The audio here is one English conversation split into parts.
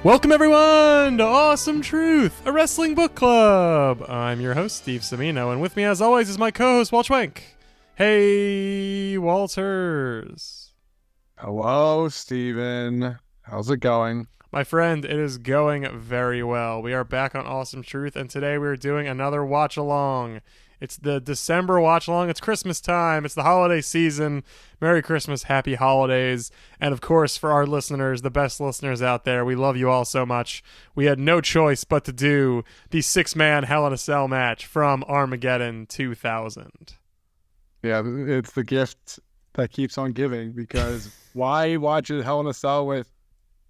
Welcome everyone to Awesome Truth, a wrestling book club. I'm your host, Steve Semino, and with me as always is my co-host, Walt Schwenk. Hey, Walters. Hello, Steven. How's it going? My friend, it is going very well. We are back on Awesome Truth, and today we are doing another watch-along. It's the December watch-along. It's Christmas time. It's the holiday season. Merry Christmas, happy holidays. And of course, for our listeners, the best listeners out there, we love you all so much. We had no choice but to do the six-man Hell in a Cell match from Armageddon 2000. Yeah, it's the gift that keeps on giving, because why watch a Hell in a Cell with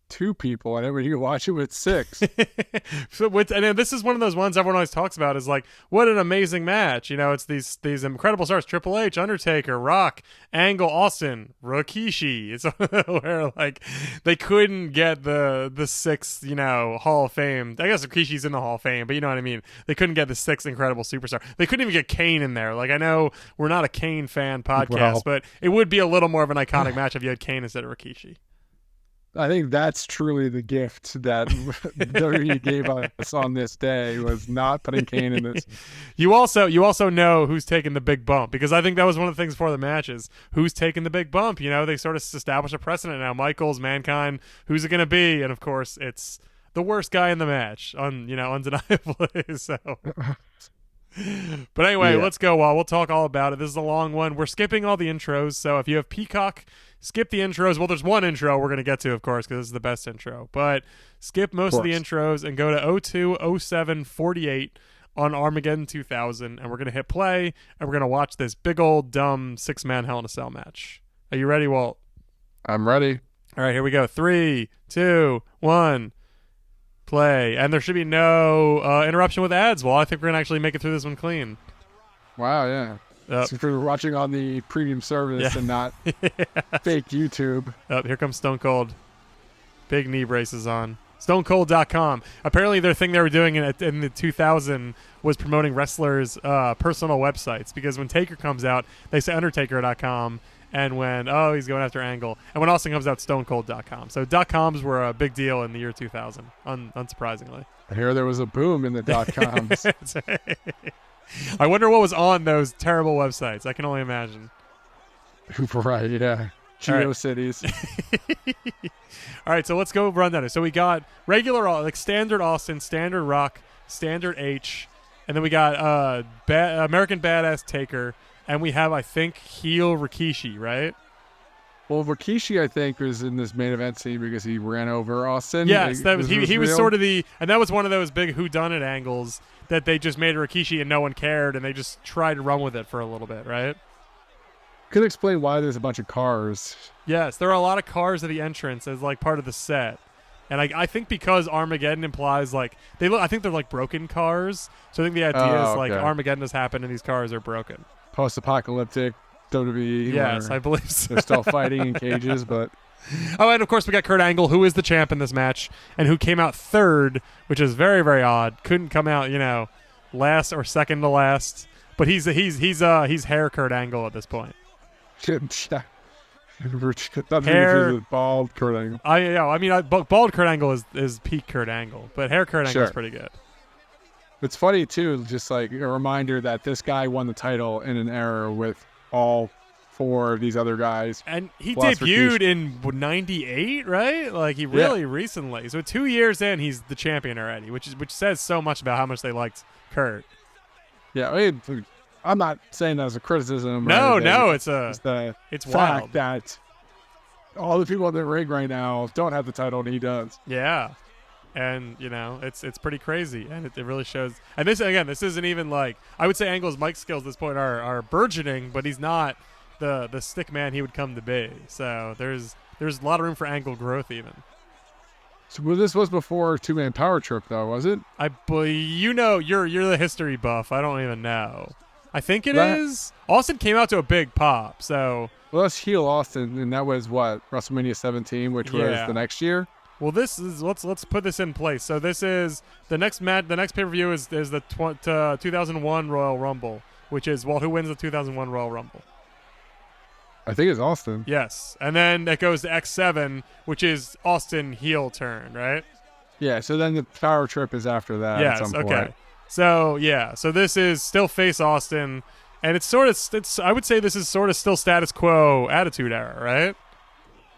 two people and you watch it with six? And this is one of those ones everyone always talks about, is like, what an amazing match. You know, it's these incredible stars: Triple H, Undertaker, Rock, Angle, Austin, Rikishi. It's where like they couldn't get the sixth, Hall of Fame. I guess Rikishi's in the Hall of Fame, but you know what I mean. They couldn't get the sixth incredible superstar. They couldn't even get Kane in there. Like, I know we're not a Kane fan podcast, but it would be a little more of an iconic match if you had Kane instead of Rikishi. I think that's truly the gift that WWE gave us on this day, was not putting Kane in this. You also know who's taking the big bump, because I think that was one of the things before the matches. Who's taking the big bump? They sort of establish a precedent now. Michaels, Mankind, who's it going to be? And of course, it's the worst guy in the match, undeniably. So. But anyway, Let's go. We'll talk all about it. This is a long one. We're skipping all the intros, so if you have Peacock, skip the intros. Well, there's one intro we're going to get to, of course, because this is the best intro. But skip most of the intros and go to 02, 07, 48 on Armageddon 2000, and we're going to hit play, and we're going to watch this big old dumb six-man Hell in a Cell match. Are you ready, Walt? I'm ready. All right, here we go. 3, 2, 1. Play. And there should be no interruption with ads. Well, I think we're going to actually make it through this one clean. Wow, yeah. So if you're watching on the premium service and not fake YouTube. Here comes Stone Cold. Big knee braces on. StoneCold.com. Apparently their thing they were doing in the 2000 was promoting wrestlers' personal websites, because when Taker comes out, they say Undertaker.com. And when, he's going after Angle. And when Austin comes out, StoneCold.com. So .coms were a big deal in the year 2000, unsurprisingly. I hear there was a boom in the .coms. I wonder what was on those terrible websites. I can only imagine. Right, yeah. GeoCities. All right, so let's go run down it. So we got regular, like standard Austin, standard Rock, standard H. And then we got American Badass Taker. And we have, I think, heel Rikishi, right? Well, Rikishi, I think, was in this main event scene because he ran over Austin. Yes, that was he was sort of and that was one of those big whodunit angles that they just made a Rikishi and no one cared, and they just tried to run with it for a little bit, right? Could explain why there's a bunch of cars. Yes, there are a lot of cars at the entrance as like part of the set. And I think because Armageddon implies like I think they're like broken cars. So I think the idea is like Armageddon has happened and these cars are broken. Post-apocalyptic WWE. Yes, I believe so. They're still fighting in cages, but... Oh, and of course we got Kurt Angle, who is the champ in this match, and who came out third, which is very, very odd. Couldn't come out, last or second to last. But he's hair Kurt Angle at this point. Hair with bald Kurt Angle. Bald Kurt Angle is peak Kurt Angle, but hair Kurt Angle is pretty good. It's funny, too, just like a reminder that this guy won the title in an era with all four of these other guys. And he debuted in 98, right? Like, he really recently. So 2 years in, he's the champion already, which says so much about how much they liked Kurt. Yeah, I'm not saying that as a criticism. No, it's the fact wild that all the people in the ring right now don't have the title, and he does. Yeah. And, it's pretty crazy, and it really shows. And this isn't even like, I would say Angle's mic skills at this point are burgeoning, but he's not the stick man he would come to be. So there's a lot of room for Angle growth even. So this was before two-man power trip, though, was it? You're the history buff. I don't even know. I think it is. Austin came out to a big pop, so. Well, let's heel Austin, and that was what, WrestleMania 17, which was the next year. Well, this is let's put this in place. So this is the next match. The next pay-per-view is the 2001 Royal Rumble, which is who wins the 2001 Royal Rumble? I think it's Austin. Yes, and then it goes to X7, which is Austin heel turn, right? Yeah, so then the power trip is after that at Yes. some Okay. point. So yeah. So this is still face Austin, and it's sort of. It's. I would say this is sort of still status quo Attitude Era, right?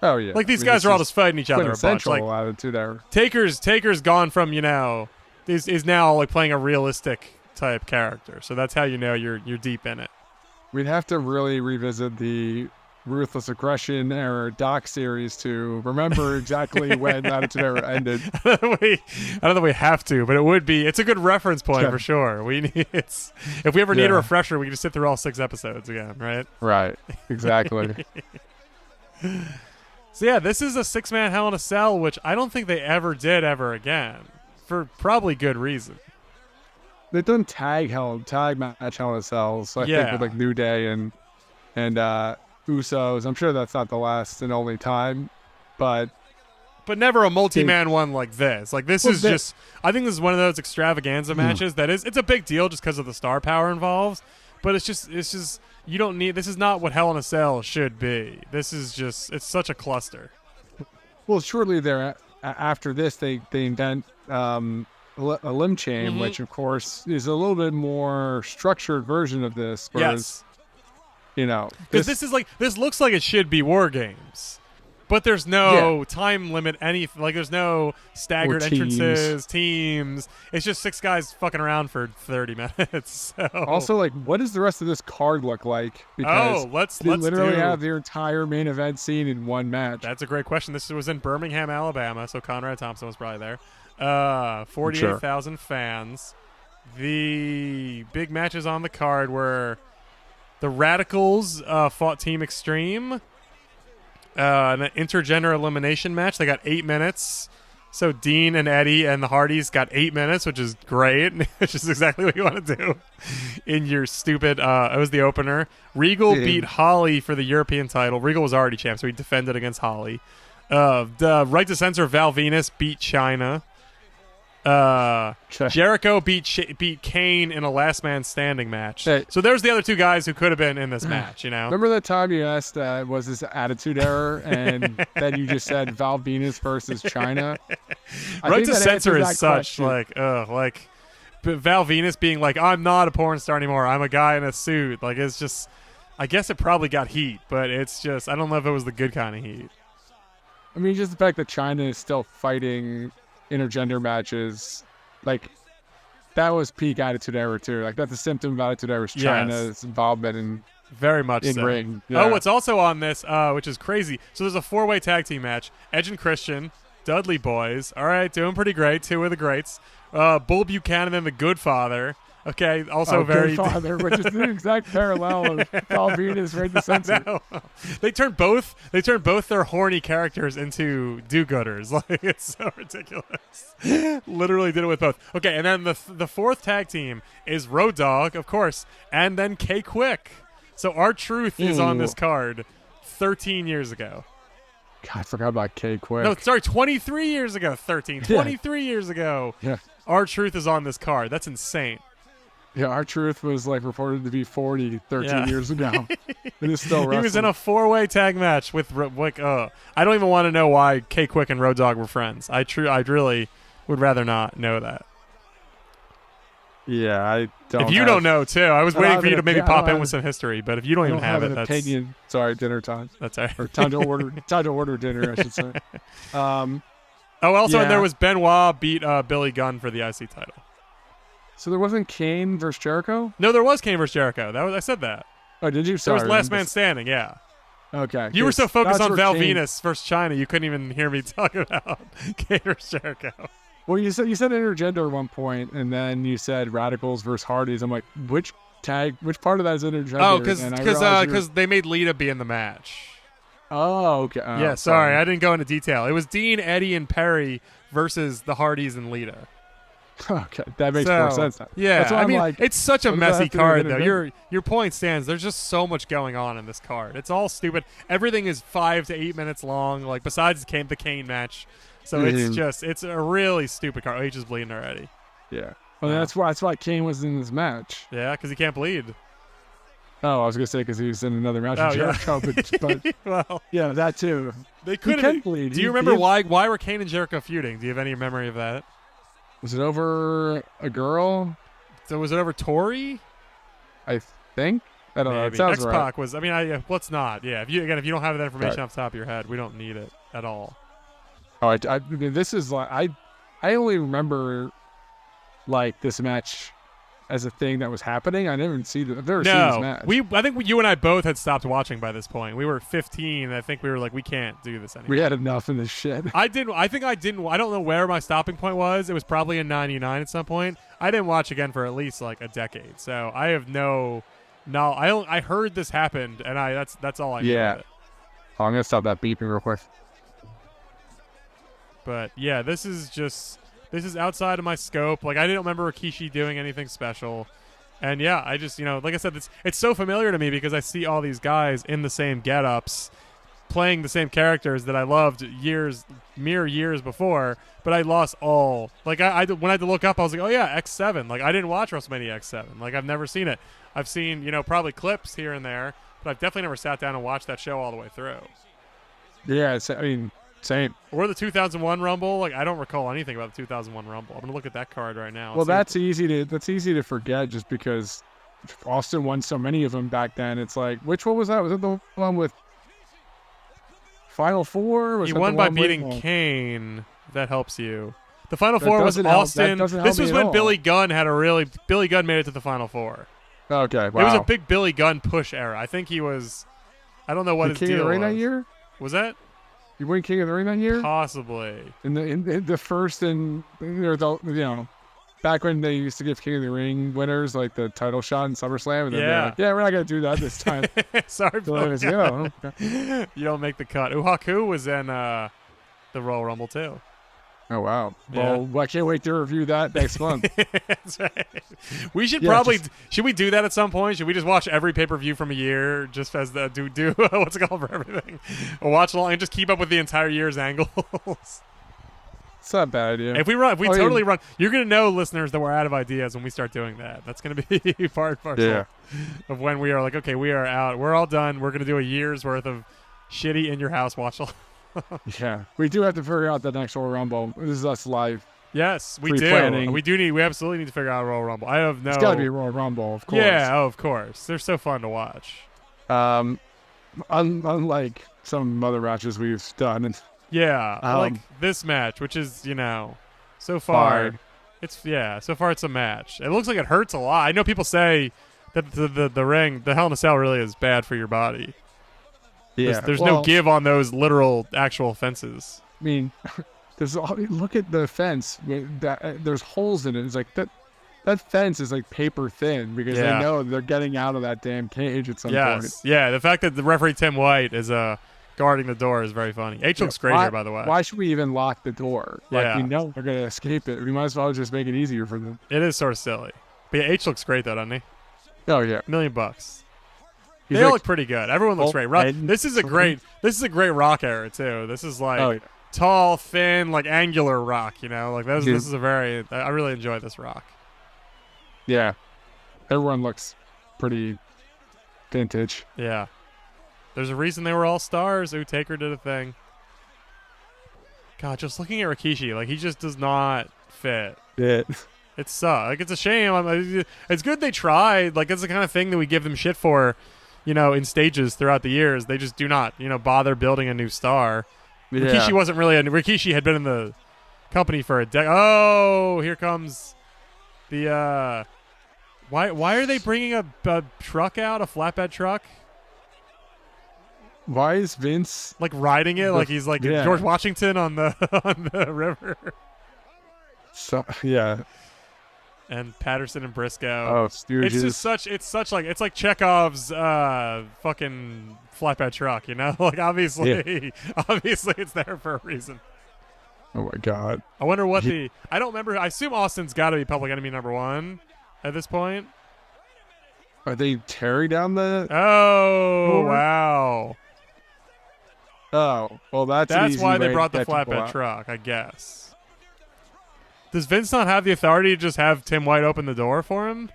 Oh yeah. Like these I mean, guys this are all is just fighting each other a bunch. quintessential Like Attitude Era. Taker's gone from is now like playing a realistic type character. So that's how you know you're deep in it. We'd have to really revisit the Ruthless Aggression era doc series to remember exactly when Attitude Era ended. I don't know we have to, but it's a good reference point Yeah. for sure. If we ever need a Yeah. refresher, we can just sit through all 6 episodes again, right? Right. Exactly. So yeah, this is a 6-man Hell in a Cell, which I don't think they ever did ever again, for probably good reason. They've done tag match Hell in a Cell. So I think Yeah. with like New Day and Usos. I'm sure that's not the last and only time, but never a multi-man one like this. Like this Well, is just. I think this is one of those extravaganza matches that is. It's a big deal just because of the star power involved. But it's just. You don't need. This is not what Hell in a Cell should be. This is just. It's such a cluster. well, shortly there after this, they invent a limb chain, which of course is a little bit more structured version of this. Whereas, Yes. Because This looks like it should be War Games, but there's no time limit. There's no staggered entrances, teams. It's just 6 guys fucking around for 30 minutes. So. Also, like, what does the rest of this card look like? Because let's they literally do. have their entire main event scene in one match. That's a great question. This was in Birmingham, Alabama, so Conrad Thompson was probably there. 48,000 fans. The big matches on the card were the Radicals fought Team Extreme. An intergender elimination match. They got 8 minutes. So Dean and Eddie and the Hardys got 8 minutes, which is great. Which is exactly what you want to do in your stupid. It was the opener. Regal beat Holly for the European title. Regal was already champ, so he defended against Holly. The Right to Censor Val Venus beat China. Jericho beat Kane in a last man standing match. Hey. So there's the other 2 guys who could have been in this match, Remember that time you asked, was this Attitude Error? And then you just said Val Venus versus China? Right to Censor is that such question. but Val Venus being like, I'm not a porn star anymore. I'm a guy in a suit. Like, it's just, I guess it probably got heat, but it's just, I don't know if it was the good kind of heat. I mean, just the fact that China is still fighting intergender matches, like, that was peak Attitude Era too. Like, that's a symptom of Attitude Era's China's involvement in very much in so. ring. Yeah. Oh, what's also on this, which is crazy. So there's a 4-way tag team match. Edge and Christian, Dudley Boys. All right, doing pretty great. 2 of the greats. Bull Buchanan and the Good Father. Okay, also very Good Father, which is the exact parallel of Val Venus right to censor. No. They turned both their horny characters into do-gooders. Like, it's so ridiculous. Literally did it with both. Okay, and then the 4th tag team is Road Dogg, of course, and then K-Quick. So R-Truth is on this card 13 years ago. God, I forgot about K-Quick. No, sorry, 23 years ago. 13. 23 years ago. Yeah. R-Truth is on this card. That's insane. Yeah, R-Truth was like reported to be 40 13 years ago. It is still wrestling. He was in a 4-way tag match with like I don't even want to know why K-Quick and Road Dogg were friends. I really would rather not know that. Yeah, I don't. If you don't know too, I was waiting for you to maybe pop in have- with some history. But if you don't I even don't have have it, an opinion. Sorry, dinner time. That's all right. Or time to order dinner, I should say. Oh, also, Yeah. and there was Benoit beat Billy Gunn for the IC title. So there wasn't Kane versus Jericho? No, there was Kane versus Jericho. I said that. Oh, did you? There Sorry. was Last Man Standing. Yeah. Okay. You were so focused that's on where Val Kane- Venus versus China, you couldn't even hear me talk about Kane versus Jericho. Well, you said intergender at one point, and then you said Radicals versus Hardys. I'm like, which part of that is intergender? Oh, And I realized you were- because they made Lita be in the match. Oh, okay. Oh, Yeah, sorry, I didn't go into detail. It was Dean, Eddie, and Perry versus the Hardys and Lita. Okay, that makes more sense now. Yeah, That's why I I'm mean, like, it's such a what does that messy have to do with card, though. intergender? Your point stands. There's just so much going on in this card. It's all stupid. Everything is 5 to 8 minutes long. Like besides the Kane match, so it's a really stupid card. Oh, he's just bleeding already. Yeah. Well, that's why Kane was in this match. Yeah, because he can't bleed. Oh, I was gonna say because he was in another match Oh, with yeah. Jericho, but Well, yeah, that too. they He could can have. bleed. Do you remember why were Kane and Jericho feuding? Do you have any memory of that? Was it over a girl? So was it over Tori? I think. I don't know. It Maybe sounds X right. Pac was. I mean, let's not. Yeah, if you don't have that information Right. off the top of your head, we don't need it at all. Oh, I mean, this is like I only remember like this match as a thing that was happening. I've never seen this No, match. I think you and I both had stopped watching by this point. We were 15. And I think we were like, we can't do this anymore. We had enough in this shit. I didn't. I think I didn't. I don't know where my stopping point was. It was probably in '99 at some point. I didn't watch again for at least like a decade. So I have no. I heard this happened, and that's all I know Yeah. of it. Oh, I'm gonna stop that beeping real quick. But yeah, this is outside of my scope. Like I didn't remember Rikishi doing anything special. And yeah, I just, like I said, it's so familiar to me because I see all these guys in the same get-ups playing the same characters that I loved mere years before, but I lost all. Like I when I had to look up, I was like, "Oh yeah, X7." Like I didn't watch WrestleMania X7. Like I've never seen it. I've seen, probably clips here and there, but I've definitely never sat down and watched that show all the way through. Yeah, same. Or the 2001 Rumble. Like I don't recall anything about the 2001 Rumble. I'm gonna look at that card right now. Well, that's easy to forget just because Austin won so many of them back then. It's like, which one was that? Was it the one with Final Four? Was he that won the by one with- beating Kane. That helps you. The Final That Four was doesn't help- that Austin. doesn't help This me was at when all. Billy Gunn made it to the Final Four. Okay, wow. It was a big Billy Gunn push era. I think he was. I don't know what the his King deal of the Ring was. that year. Was that You win King of the Ring that year? possibly? In the first and back when they used to give King of the Ring winners like the title shot in SummerSlam, and then they're Yeah. like, yeah, we're not gonna do that this time. Sorry, So it Billy was, Gunn. okay. You don't make the cut. Uhaku was in the Royal Rumble too. Oh wow. Yeah. Well, I can't wait to review that next month. That's right. We should Yeah, probably should we do that at some point? Should we just watch every pay-per-view from a year just as the do what's it called for everything? Or watch along and just keep up with the entire year's angles. It's not a bad idea. If we totally run, you're gonna know, listeners, that we're out of ideas when we start doing that. That's gonna be part and parcel of when we are like, okay, we are out. We're all done. We're gonna do a year's worth of shitty in your house watch along. Yeah, we do have to figure out the next Royal Rumble. This is us live. Yes, we Pre-planning. do. We absolutely need to figure out a Royal Rumble. I have no. It's got to be a Royal Rumble, of course. Yeah, of course. They're so fun to watch. Unlike some other matches we've done, and Yeah, like this match, which is so far, so far it's a match. It looks like it hurts a lot. I know people say that the ring, the Hell in a Cell, really is bad for your body. yeah, There's no give on those literal actual fences. I mean, look at the fence. There's holes in it. It's like that fence is like paper thin because they know they're getting out of that damn cage at some point. Yeah. The fact that the referee Tim White is guarding the door is very funny. H looks great here, by the way. Why should we even lock the door? Like, Yeah. we know they're gonna escape it. We might as well just make it easier for them. It is sort of silly. But yeah, H looks great though, doesn't he? Oh yeah, $1 million. He's They all like- look pretty good. Everyone looks great. This is a great Rock era too. This is like tall, thin, like angular Rock. Like this is a very. I really enjoy this Rock. yeah. Everyone looks pretty vintage. Yeah. There's a reason they were all stars. Taker did a thing. God, just looking at Rikishi, like he just does not fit. Yeah. It sucks. Like it's a shame. It's good they tried. Like it's the kind of thing that we give them shit for, in stages throughout the years. They just do not, bother building a new star. Yeah. Rikishi wasn't really Rikishi had been in the company for a decade. Oh, here comes the why are they bringing a truck out, a flatbed truck? Why is Vince Like riding it, like he's like George Washington on the river. So yeah. And Patterson and Briscoe. Oh, Stooges. It's like Chekhov's fucking flatbed truck, Like obviously it's there for a reason. Oh my God. I wonder what I don't remember. I assume Austin's got to be Public Enemy #1 at this point. Are they tearing down the? Oh wow. Oh well, that's an easy why they way brought to the get people flatbed out. truck, I guess. Does Vince not have the authority to just have Tim White open the door for him?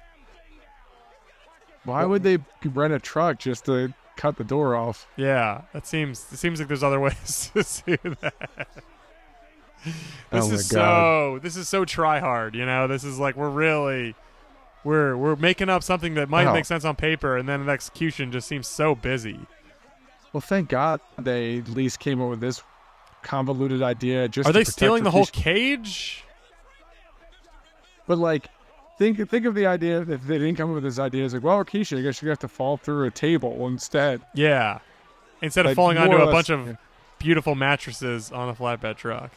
Why would they rent a truck just to cut the door off? Yeah, it seems like there's other ways to do that. Oh my God. This is so try hard, you know. This is like we're making up something that might make sense on paper, and then the execution just seems so busy. Well, thank God they at least came up with this convoluted idea. Just are they stealing the whole cage? But like, think of the idea that they didn't come up with this idea. It's like, well, Rikishi, I guess you have to fall through a table instead. Yeah, instead of falling onto a bunch of beautiful mattresses on a flatbed truck.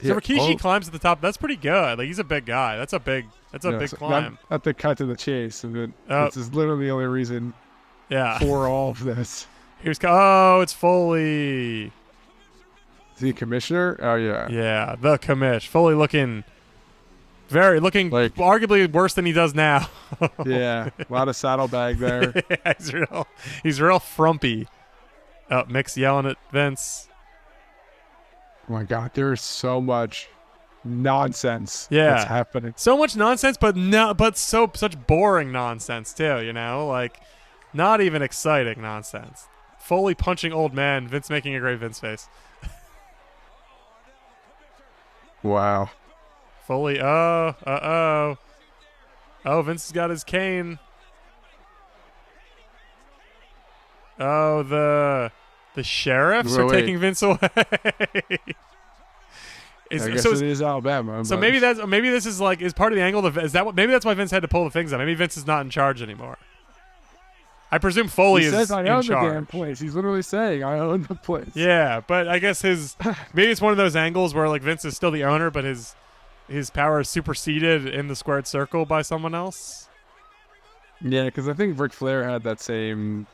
So Rikishi climbs to the top. That's pretty good. Like, he's a big guy. That's a big climb. Not to cut to the chase. This is literally the only reason. Yeah. For all of this. It's Foley. Is he a commissioner? Oh yeah. Yeah, the commish. Foley looking like, arguably worse than he does now. Yeah, a lot of saddlebag there. Yeah, he's real frumpy. Mick's yelling at Vince. Oh my God, there is so much nonsense that's happening. So much nonsense, but such boring nonsense too, you know? Like, not even exciting nonsense. Foley punching old man, Vince making a great Vince face. Wow. Foley, oh, Vince has got his cane. Oh, the sheriffs are taking Vince away. I guess it is Alabama. So maybe this is like is part of the angle. Maybe that's why Vince had to pull the things out. Maybe Vince is not in charge anymore. I presume Foley is in charge. He says, I own the damn place. He's literally saying, I own the place. Yeah, but I guess maybe it's one of those angles where like Vince is still the owner, but his power is superseded in the squared circle by someone else. Yeah, because I think Ric Flair had that same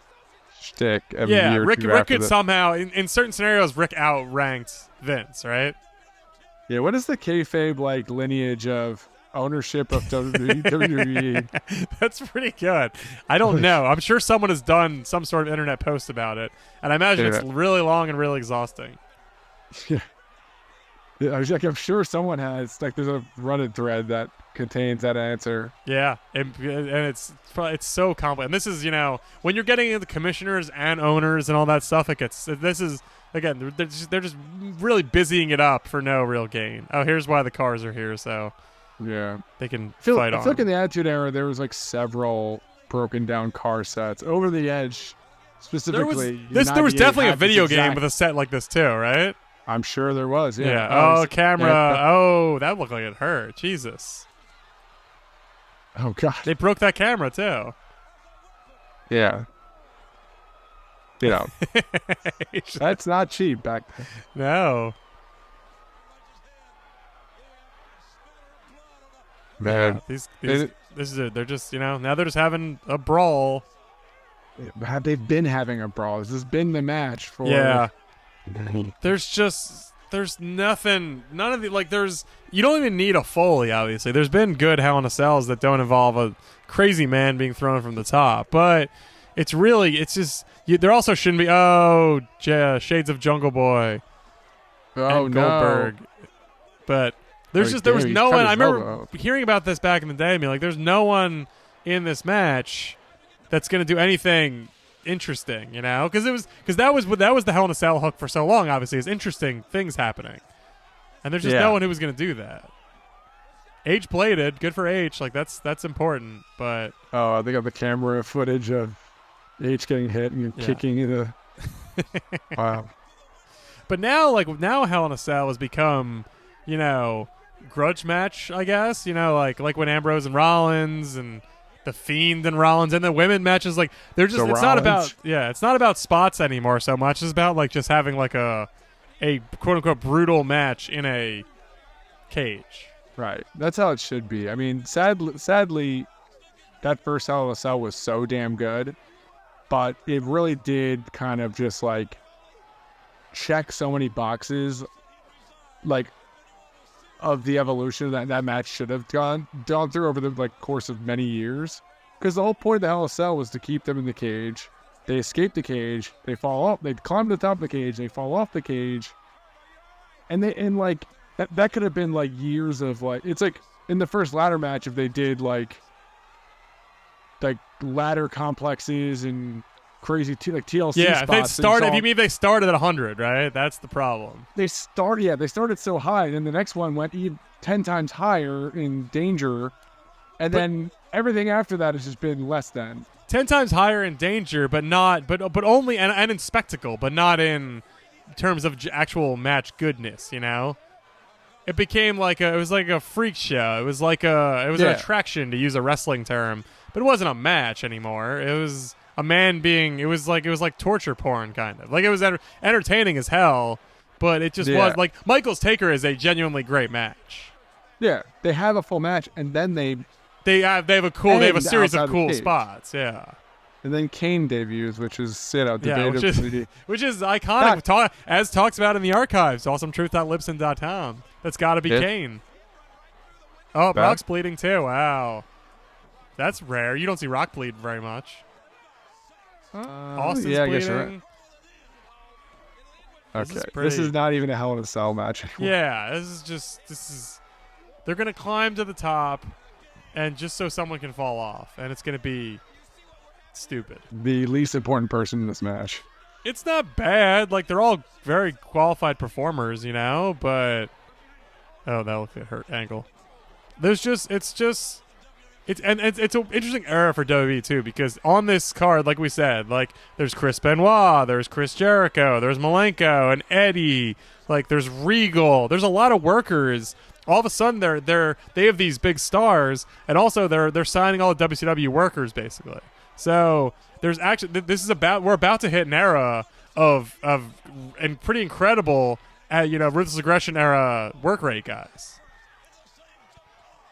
shtick. Rick could somehow, in certain scenarios, Rick outranked Vince, right? Yeah, what is the kayfabe like lineage of ownership of WWE? That's pretty good. I don't know. I'm sure someone has done some sort of internet post about it, and I imagine it's really long and really exhausting. Yeah. I'm sure someone has. Like, there's a Reddit thread that contains that answer. Yeah, and it's so complex. And this is, you know, when you're getting into commissioners and owners and all that stuff, again, they're just really busying it up for no real gain. Oh, here's why the cars are here, so yeah, they can fight on. I feel like in the Attitude Era, there was like several broken down car sets. Over the Edge, specifically, there was definitely a video game with a set like this too, right? I'm sure there was. Yeah. Oh, camera. That looked like it hurt. Jesus. Oh God. They broke that camera too. Yeah. You know, that's not cheap back then. No. Man, they're just, you know, now they're just having a brawl. They've been having a brawl. This has been the match for. Yeah. There's nothing. None of the you don't even need a Foley. Obviously, there's been good Hell in a Cells that don't involve a crazy man being thrown from the top, but it's just. There also shouldn't be. Shades of Jungle Boy. Oh, and Goldberg. No. But there was no one. I remember hearing about this back in the day. I mean, like, there's no one in this match that's going to do anything interesting, you know? Because that was the Hell in a Cell hook for so long. Obviously, is interesting things happening, and there's just no one who was going to do that. H played it. Good for H. Like, that's important. But I think of the camera footage of H getting hit and kicking the. Wow. But now Hell in a Cell has become, you know, grudge match, I guess. You know, like when Ambrose and Rollins and the Fiend and Rollins and the women matches, like they're just it's not about spots anymore so much. It's about like just having like a quote unquote brutal match in a cage. Right. That's how it should be. I mean, sadly, that first Hell in a Cell was so damn good. But it really did kind of just like check so many boxes, like of the evolution that match should have gone through over the course of many years. Because the whole point of the Hell in a Cell was to keep them in the cage. They escape the cage. They fall off. They climb to the top of the cage. They fall off the cage. And that could have been like years of like, it's like in the first ladder match if they did like ladder complexes and crazy like TLC Yeah, spots. if you mean they started at 100, right? That's the problem. They started so high, and then the next one went 10 times higher in Danger, and then everything after that has just been less than 10 times higher in Danger, but only and in spectacle, but not in terms of actual match goodness. You know, it became it was like a freak show. It was an attraction, to use a wrestling term, but it wasn't a match anymore. It was a man being. It was like torture porn, kind of. Like, it was entertaining as hell, but it just was like Michaels Taker is a genuinely great match. Yeah, they have a full match, and then they have a series of cool spots. Yeah. And then Kane debuts, which is debatably, which is iconic. As talks about in the archives, awesometruth.libsyn.com. That's got to be Kane. Oh, Rock's bleeding too. Wow, that's rare. You don't see Rock bleed very much. Austin's bleeding. I guess you're right. Okay, this is not even a Hell in a Cell match anymore. Yeah, this is. They're gonna climb to the top, and just so someone can fall off, and it's gonna be stupid. The least important person in this match. It's not bad. Like, they're all very qualified performers, you know. But that looked like a hurt ankle. It's an interesting era for WWE too, because on this card, like we said, like, there's Chris Benoit, there's Chris Jericho, there's Malenko and Eddie, like, there's Regal, there's a lot of workers. All of a sudden, they have these big stars, and also they're signing all the WCW workers basically. So there's actually we're about to hit an era of and pretty incredible, ruthless aggression era work rate guys.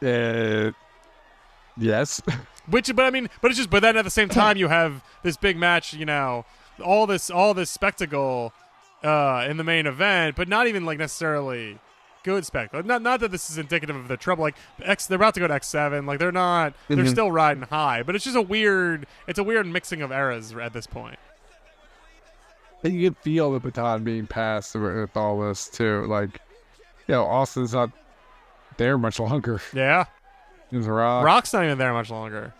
Yes. But then at the same time you have this big match, all this spectacle in the main event, but not even like necessarily good spectacle. Not that this is indicative of the trouble. Like, they're about to go to X7. Like, they're still riding high, but it's just a weird mixing of eras at this point. And you can feel the baton being passed with all this too. Like, Austin's not there much longer. Yeah. Rock's not even there much longer.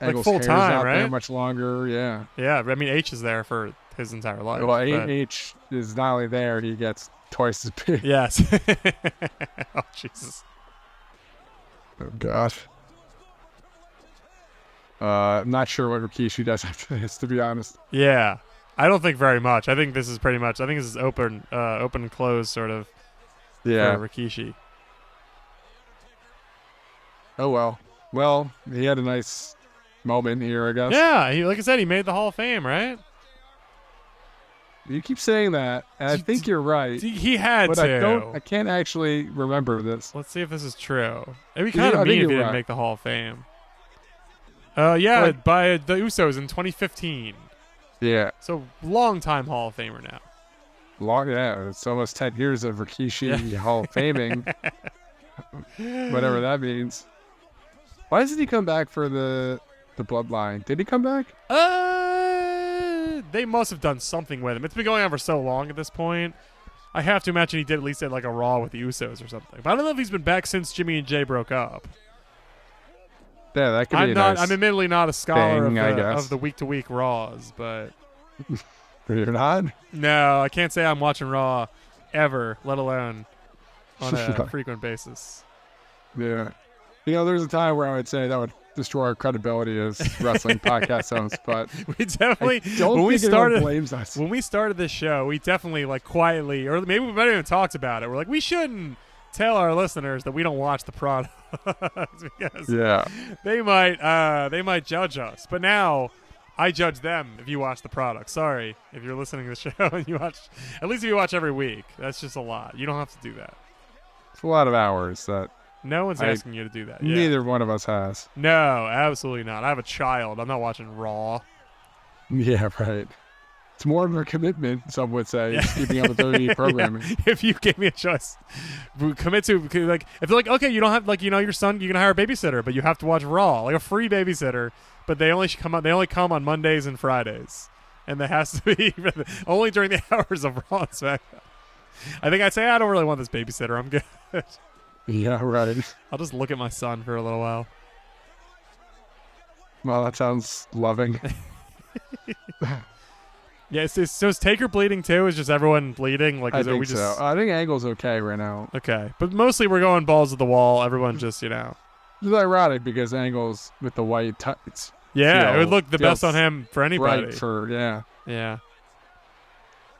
Angle's like full time, not right? There much longer. Yeah. Yeah. I mean, H is there for his entire life. Well, H is not only there; he gets twice as big. Yes. Oh, Jesus. Oh gosh. I'm not sure what Rikishi does after this, to be honest. Yeah, I don't think very much. I think this is open and close sort of. Yeah. For Rikishi. Oh well. Well, he had a nice moment here, I guess. Yeah, like I said, he made the Hall of Fame, right? You keep saying that, and I think you're right. He had to. I can't actually remember this. Let's see if this is true. It'd be kind of mean if he didn't make the Hall of Fame. Yeah, by the Usos in 2015. Yeah. So, long-time Hall of Famer now. It's almost 10 years of Rikishi Hall of Faming. Whatever that means. Why doesn't he come back for the Bloodline? Did he come back? They must have done something with him. It's been going on for so long at this point. I have to imagine he did at least like a Raw with the Usos or something. But I don't know if he's been back since Jimmy and Jay broke up. Yeah, that could be nice. I'm admittedly not a scholar of the week-to-week Raws, but... You're not? No, I can't say I'm watching Raw ever, let alone on a frequent basis. Yeah. There's a time where I would say that would destroy our credibility as wrestling podcast hosts, but we definitely when we started this show, we definitely like quietly, or maybe we might have even talked about it. We're like, we shouldn't tell our listeners that we don't watch the product because they might judge us. But now I judge them if you watch the product. Sorry if you're listening to the show and you watch, at least if you watch every week. That's just a lot. You don't have to do that. It's a lot of hours that. No one's asking you to do that. Neither one of us has. No, absolutely not. I have a child. I'm not watching Raw. Yeah, right. It's more of a commitment, some would say, keeping up with WWE programming. If you gave me a choice, commit to, like, if they're like, okay, you don't have, like, your son, you can hire a babysitter, but you have to watch Raw, like a free babysitter, but they only come on Mondays and Fridays, and that has to be only during the hours of Raw and SmackDown. I think I'd say, I don't really want this babysitter. I'm good. Yeah, right. I'll just look at my son for a little while. Well, that sounds loving. Yeah, so is Taker bleeding too? Is just everyone bleeding? Like, I is it think we just so. I think Angle's okay right now. okay? But mostly we're going balls to the wall. Everyone just It's ironic because Angle's with the white tights. yeah, it would look the best on him for anybody. Right for Yeah.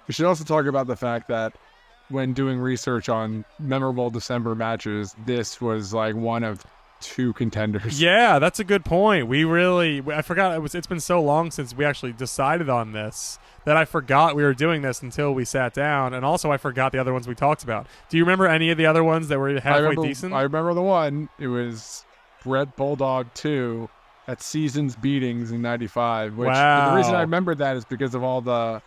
We should also talk about the fact that when doing research on memorable December matches, this was like one of 2 contenders. Yeah, that's a good point. I forgot it's been so long since we actually decided on this that I forgot we were doing this until we sat down, and also I forgot the other ones we talked about. Do you remember any of the other ones that were halfway decent? I remember the one. It was Brett Bulldog 2 at Seasons Beatings in '95. Which and the reason I remember that is because of all the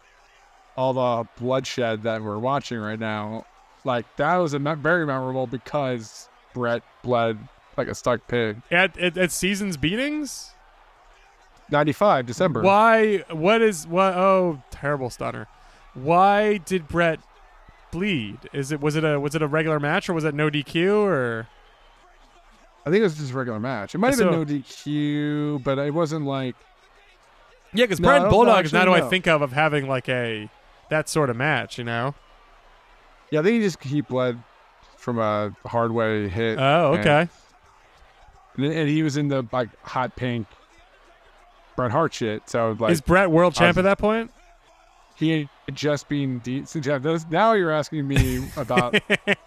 bloodshed that we're watching right now. Like that was very memorable because Brett bled like a stuck pig. At Seasons Beatings? 95 December. Why? Oh, terrible stunner. Why did Brett bleed? Was it a regular match or was it no DQ or? I think it was just a regular match. It might have been no DQ, but it wasn't like. Yeah, because Brett Bulldog is not who I think of having like that sort of match, Yeah, I think he bled from a hard way hit. Oh, okay. And he was in the like hot pink Bret Hart shit. So like, is Brett world champ at that point? He had just been now you're asking me about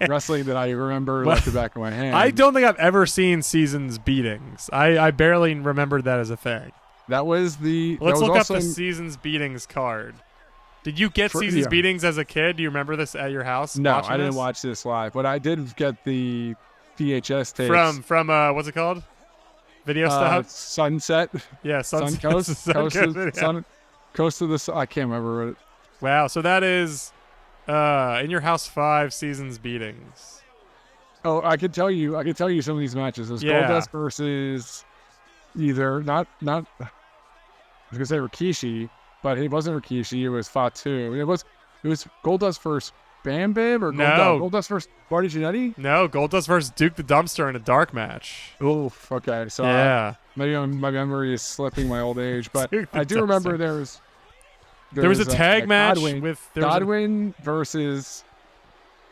wrestling that I remember like the back of my hand. I don't think I've ever seen Seasons Beatings. I barely remembered that as a thing. That was the. Let's look up the Seasons Beatings card. Did you get Seasons Beatings as a kid? Do you remember this at your house? No, I didn't watch this live, but I did get the VHS tapes from what's it called? Video Stop? Sunset. Yeah, Sun Coast. Coast of the Sun. I can't remember it. Wow, so that is in your house 5 Seasons Beatings. Oh, I could tell you some of these matches. It was Goldust versus either not I was gonna say Rikishi, but it wasn't Rikishi, it was Fatu. It was Goldust versus Bam Bam or Goldust versus Marty Jannetty? No, Goldust versus Duke the Dumpster in a dark match. Oof, okay. So maybe my memory is slipping my old age, but I do remember there was a tag match Godwin versus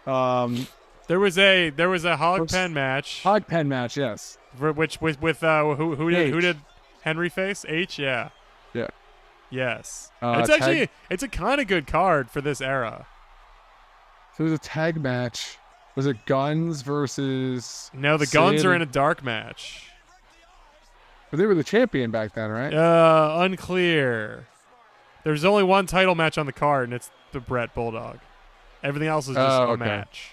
there was a hog pen match. Hog pen match, yes. Which with who did Henry face? H, yeah. Yeah. Yes. It's a kind of good card for this era. So it was a tag match. Was it Guns versus No, the Guns are in a dark match. But they were the champion back then, right? Unclear. There's only one title match on the card, and it's the Brett Bulldog. Everything else is just a match.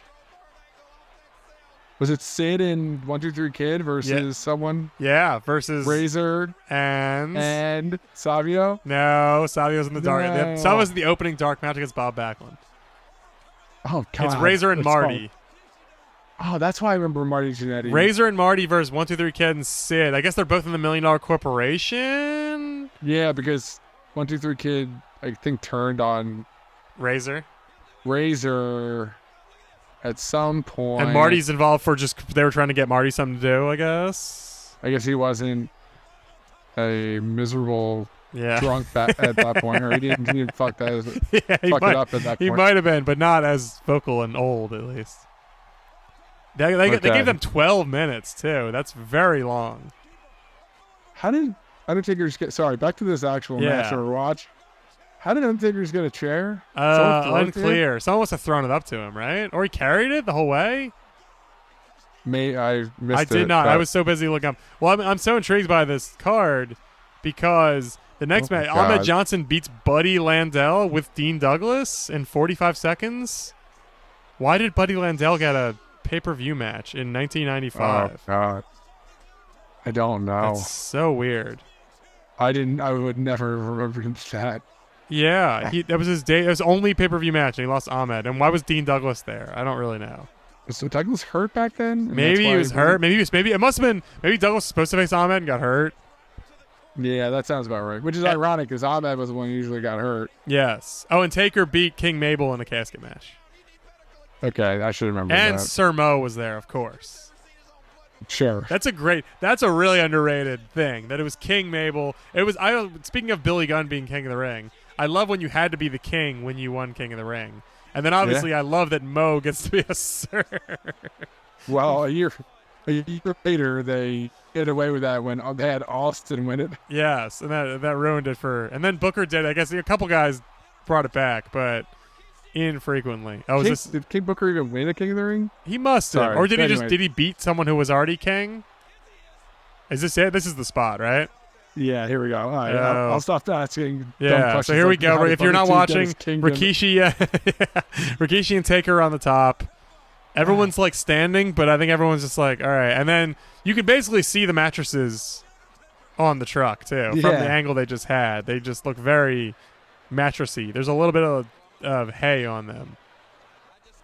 Was it Sid and 1-2-3 Kid versus someone? Yeah, versus Razor and Savio? No, Savio's in the dark. No. Savio's in the opening dark match against Bob Backlund. Oh, God. It's Razor and Marty. Oh, that's why I remember Marty Jannetty. Razor and Marty versus 1-2-3 Kid and Sid. I guess they're both in the $1 Million Corporation? Yeah, because 1-2-3 Kid, I think, turned on Razor at some point. And Marty's involved they were trying to get Marty something to do, I guess. I guess he wasn't a miserable drunk at that point, or he didn't fuck that. Fuck it up at that point. He might have been, but not as vocal and old, at least. They gave them 12 minutes too. That's very long. How did Undertaker get? Sorry, back to this actual match or watch. How did Undertaker get a chair? Unclear. Someone must have thrown it up to him, right? Or he carried it the whole way? I missed it. I did not. I was so busy looking up. Well, I'm so intrigued by this card because the next match, Ahmed Johnson beats Buddy Landell with Dean Douglas in 45 seconds. Why did Buddy Landell get a pay-per-view match in 1995? Oh, God. I don't know. That's so weird. I would never remember that. Yeah, that was his day. It was only pay-per-view match, and he lost Ahmed. And why was Dean Douglas there? I don't really know. So Douglas hurt back then? Maybe he was hurt. Maybe it must have been. Maybe Douglas was supposed to face Ahmed and got hurt. Yeah, that sounds about right. Which is ironic because Ahmed was the one who usually got hurt. Yes. Oh, and Taker beat King Mabel in a casket match. Okay, I should remember that. And Sir Mo was there, of course. Sure. That's a really underrated thing. That it was King Mabel. Speaking of Billy Gunn being King of the Ring, I love when you had to be the king when you won King of the Ring. And then obviously I love that Mo gets to be a sir. Well, a year later, they get away with that when they had Austin win it. Yes, and that ruined it for. And then Booker did. I guess a couple guys brought it back, but infrequently. Did King Booker even win a King of the Ring? He must have. Sorry. Or did Anyway. he beat someone who was already king? Is this it? This is the spot, right? Yeah, here we go. All right, I'll stop asking. Dumb Yeah, questions so here we like go. how the If you're not fucking team watching, got his kingdom. Rikishi, Rikishi and Taker on the top. Everyone's like standing, but I think everyone's just like, all right. And then you can basically see the mattresses on the truck too from the angle they just had. They just look very mattressy. There's a little bit of hay on them,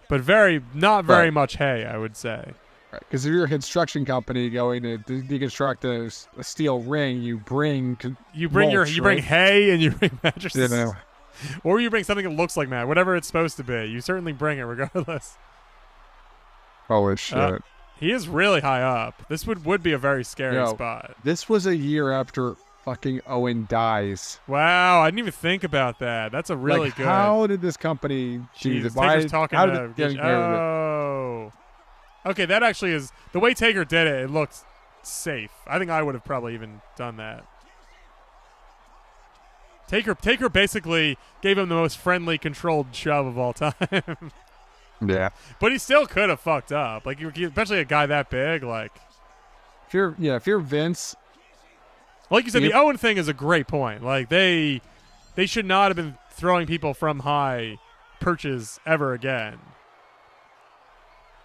but not very much hay, I would say. Because if you're a construction company going to deconstruct a steel ring, you bring bring hay and you bring mattresses, you know. Or you bring something that looks like that, whatever it's supposed to be. You certainly bring it regardless. Holy shit! He is really high up. This would be a very scary spot. This was a year after fucking Owen dies. Wow, I didn't even think about that. That's a really good. How did this company do this? Taker's talking how to did it get away with it? Okay, that actually is the way Taker did it. It looked safe. I think I would have probably even done that. Taker basically gave him the most friendly, controlled shove of all time. Yeah, but he still could have fucked up. Like, especially a guy that big. Like, if you're Vince, like you said, the Owen thing is a great point. Like, they should not have been throwing people from high perches ever again.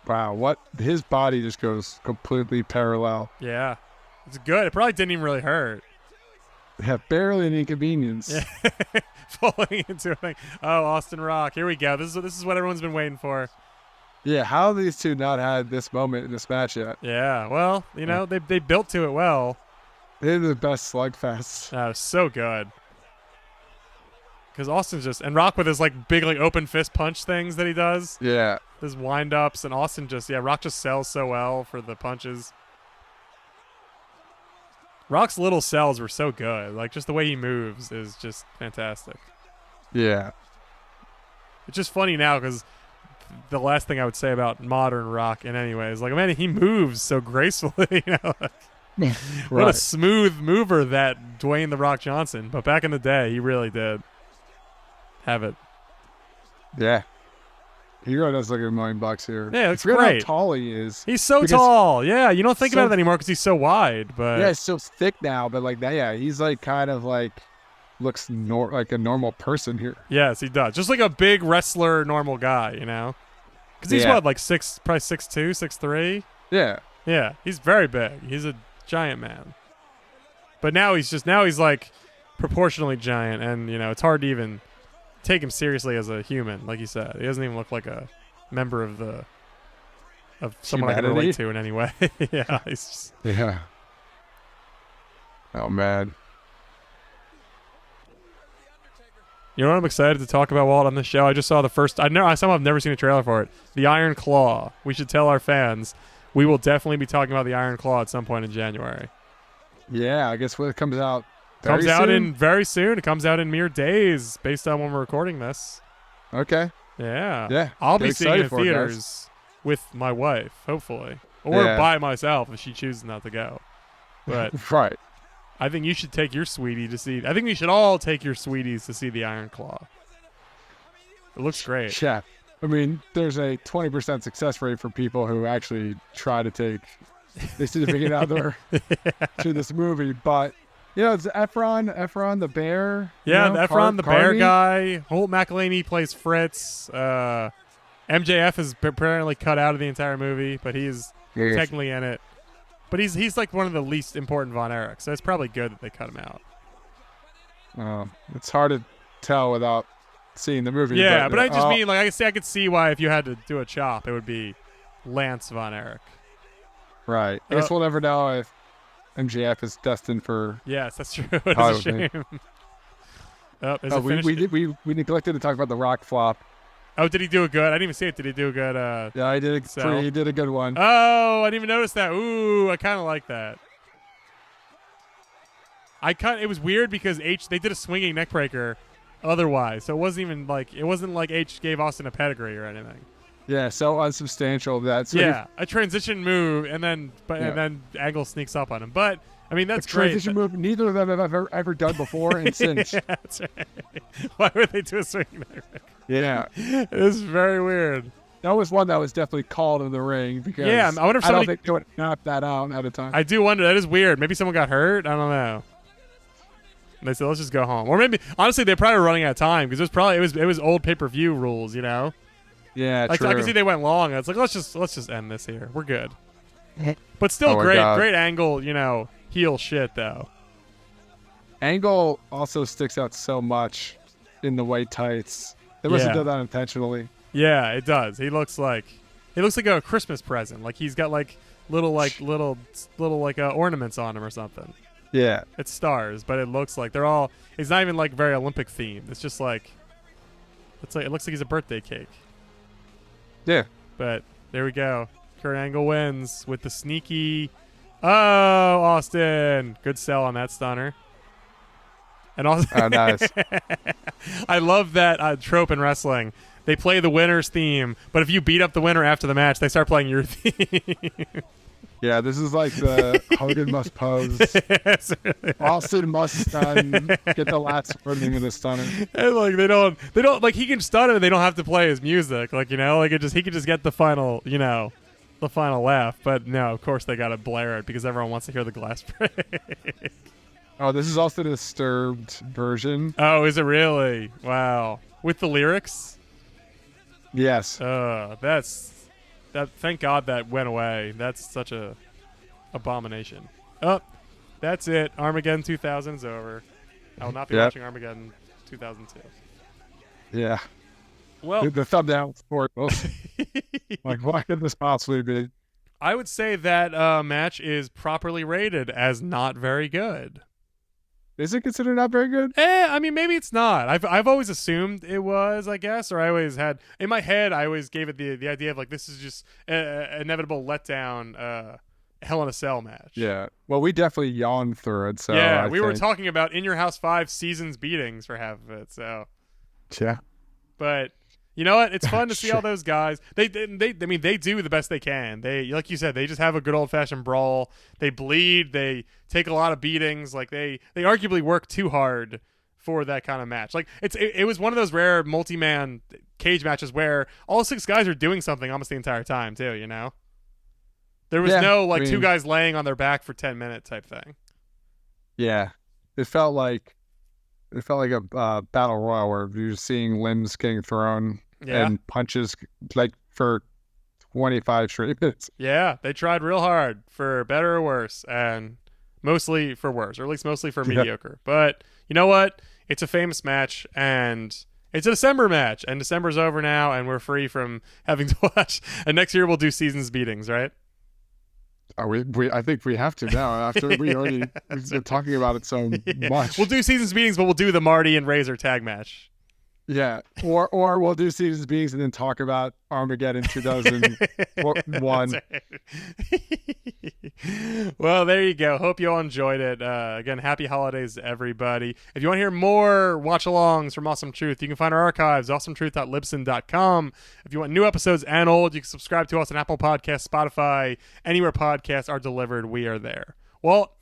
Wow, his body just goes completely parallel. Yeah, it's good. It probably didn't even really hurt. Yeah, barely an inconvenience. Yeah. Falling into a thing. Oh, Austin Rock. Here we go. This is what everyone's been waiting for. Yeah, how have these two not had this moment in this match yet? Yeah, well, they built to it well. They're the best slugfests. Oh, so good. Because Austin's and Rock with his like big like open fist punch things that he does. Yeah. His wind ups, and Austin Rock just sells so well for the punches. Rock's little sells were so good. Like, just the way he moves is just fantastic. Yeah. It's just funny now because the last thing I would say about modern Rock in any way is like, man, he moves so gracefully. What a smooth mover that Dwayne "The Rock" Johnson. But back in the day, he really did have it. Yeah. He really does look at $1 million here. Yeah, it's great. great. How tall he is. He's so tall. Yeah, you don't think about it anymore because he's so wide. But yeah, he's so thick now. But like that, yeah, he's like kind of like looks like a normal person here. Yes, he does. Just like a big wrestler, normal guy, Because he's what, like probably 6'2", 6'3"? Yeah. Yeah, he's very big. He's a giant man. But now he's like proportionally giant, and it's hard to even take him seriously as a human, like you said. He doesn't even look like a member of someone I can relate to in any way. Yeah, he's just... Yeah. Oh man. You know what I'm excited to talk about, Walt, on this show? I just saw the first. I somehow have never seen a trailer for it. The Iron Claw. We should tell our fans we will definitely be talking about the Iron Claw at some point in January. Yeah, I guess when it comes out. Very soon. It comes out in mere days, based on when we're recording this. Okay. Yeah. Yeah. I'll be seeing it in theaters with my wife, hopefully, or by myself if she chooses not to go. But right. I think you should take your sweetie to see. I think we should all take your sweeties to see the Iron Claw. It looks great. Yeah. I mean, there's a 20% success rate for people who actually try to take the significant other to this movie, but. It's Efron the bear. Yeah, Efron the bear guy. Holt McElhaney plays Fritz. MJF is apparently cut out of the entire movie, but he's technically in it. But he's like one of the least important Von Erich, so it's probably good that they cut him out. It's hard to tell without seeing the movie. Yeah, but I just mean, like, I could see why if you had to do a chop, it would be Lance Von Erich. Right. I guess we'll never know if MJF is destined for. Yes, that's true. It's a shame. We neglected to talk about the Rock flop. Oh, did he do a good? I didn't even see it. Did he do a good? Yeah, sell? he did a good one. Oh, I didn't even notice that. Ooh, I kind of like that. It was weird because they did a swinging neck breaker otherwise, so it wasn't like H gave Austin a pedigree or anything. Yeah, so unsubstantial that. So yeah, a transition move, and then Angle sneaks up on him. But I mean, that's a transition move neither of them have ever done before and since. Yeah, that's right. Why would they do a swinging neck breaker? Yeah, it's very weird. That was one that was definitely called in the ring because I wonder if I don't think they would knock that out at a time. I do wonder. That is weird. Maybe someone got hurt. I don't know. And they said, let's just go home. Or maybe, honestly, they're probably running out of time because it was old pay-per-view rules, you know? Yeah, like, true. I can see they went long. It's like, let's just end this here. We're good. But still great Angle, you know, heel shit, though. Angle also sticks out so much in the white tights. They must have done that intentionally. Yeah, it does. He looks like a Christmas present. Like he's got like little ornaments on him or something. Yeah. It's stars, but it looks like they're all. It's not even like very Olympic themed. It's just like. It looks like he's a birthday cake. Yeah. But there we go. Kurt Angle wins with the sneaky. Oh, Austin! Good sell on that stunner. And also, oh, nice. I love that trope in wrestling. They play the winner's theme, but if you beat up the winner after the match, they start playing your theme. Yeah, this is like the Hogan must pose. Austin must stun. Get the last wording of the stunner. And like they don't like he can stun it and they don't have to play his music. Like, you know, like he could just get the final, you know, the final laugh. But no, of course they gotta blare it because everyone wants to hear the glass break. Oh, this is also the disturbed version. Oh, is it really? Wow. With the lyrics? Yes. Thank God that went away. That's such a abomination. Oh, that's it. Armageddon 2000 is over. I will not be watching Armageddon 2002. Yeah. Well, the thumbnail for it. Like, why could this possibly be? I would say that match is properly rated as not very good. Is it considered not very good? I mean, maybe it's not. I've always assumed it was, I guess, or I always had in my head. I always gave it the idea of like this is just an inevitable letdown, Hell in a Cell match. Yeah. Well, we definitely yawned through it. So yeah, we were talking about In Your House 5 seasons beatings for half of it. So yeah, but. You know what? It's fun to see all those guys. They do the best they can. They, like you said, they just have a good old fashioned brawl. They bleed. They take a lot of beatings. Like they arguably work too hard for that kind of match. Like it was one of those rare multi-man cage matches where all 6 guys are doing something almost the entire time too. You know, there was no 2 guys laying on their back for 10 minutes type thing. Yeah, it felt like a battle royal where you're seeing limbs getting thrown and punches like for 25 straight minutes. Yeah, they tried real hard for better or worse, and mostly for worse, or at least mostly for mediocre. But you know what? It's a famous match, and it's a December match, and December's over now, and we're free from having to watch. And next year we'll do seasons beatings, right? I think we have to now after we've been talking about it so much. We'll do seasons meetings, but we'll do the Marty and Razor tag match. Yeah, or we'll do seasons meetings and then talk about Armageddon 2001. Well, there you go. Hope you all enjoyed it. Again, happy holidays, everybody. If you want to hear more watch-alongs from Awesome Truth, you can find our archives, awesometruth.libsyn.com. If you want new episodes and old, you can subscribe to us on Apple Podcasts, Spotify, anywhere podcasts are delivered. We are there. Well,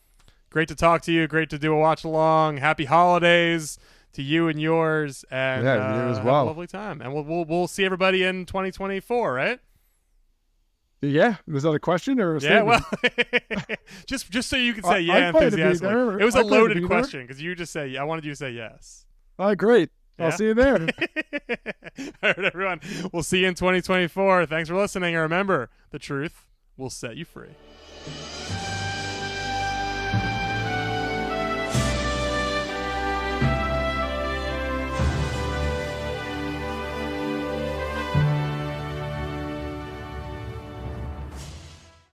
great to talk to you. Great to do a watch-along. Happy holidays to you and yours, and you as well. Have a lovely time. And we'll see everybody in 2024, right? Yeah, was that a question or a statement? Well, just so you can say enthusiastically. It was a loaded question because you just say I wanted you to say yes. All right, great. Yeah? I'll see you there. All right, everyone. We'll see you in 2024. Thanks for listening, and remember, the truth will set you free.